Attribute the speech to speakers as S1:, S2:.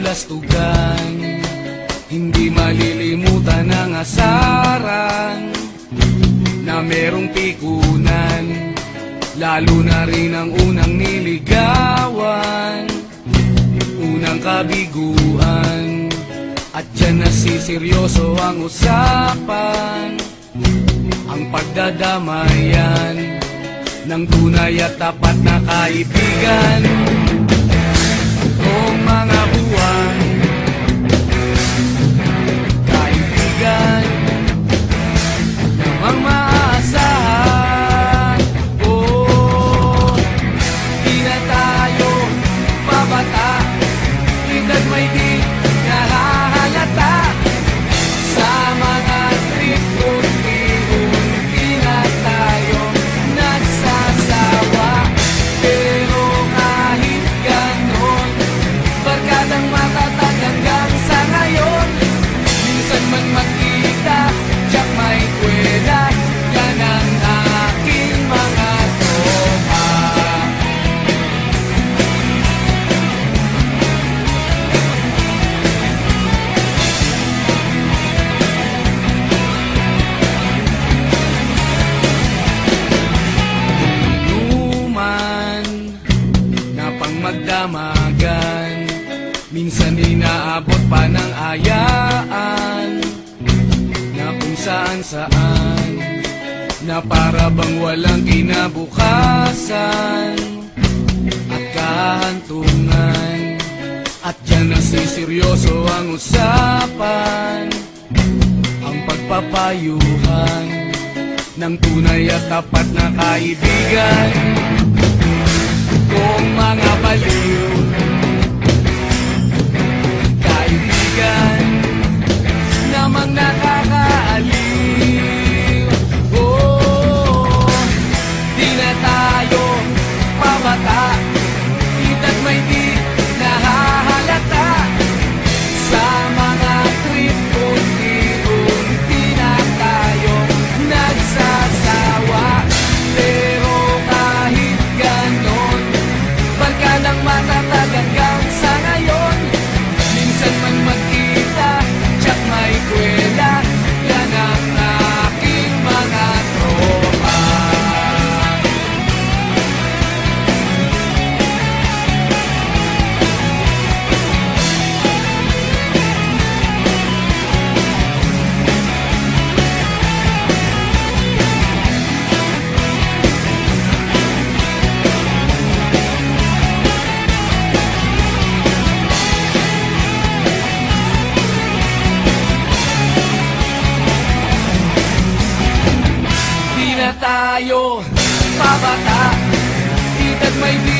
S1: kabulastugan. Hindi malilimutan ang asaran na merong pikunan, lalo na rin ang unang niligawan, unang kabiguan. At dyan nasiseryoso ang usapan, ang pagdadamayan ng tunay at tapat na kaibigan. Noong mga buwan, kaibigan namang maaasahan. Oh, di na tayo pabata, edad may di nahahalata. Sa mga trip unti-unti na tayo nagsasawa. Pero kahit ganon, barkadang matatag hanggang sa ngayon. Minsan man magkita, tiyak may kwela, yan ang aking mga tropa. Inuman na pang magdamagan, minsan inaabot pa ng ayaan, na kung saan-saan, na para bang walang kinabukasan at kahantungan. At dyan nasiseryoso ang usapan, ang pagpapayuhan ng tunay at tapat na kaibigan. Kung mga baliw, kaibigan namang nakakaaliw. Oh, di na tayo pabata, edad may di nahahalata. Sa mga trip unti-unti na tayo nagsasawa. Pero kahit ganon, barkadang matatag hanggang sa ngayon. Minsan man magkita, tiyak may kwela, yan ang aking mga tropa. Di na tayo pabata, edad may di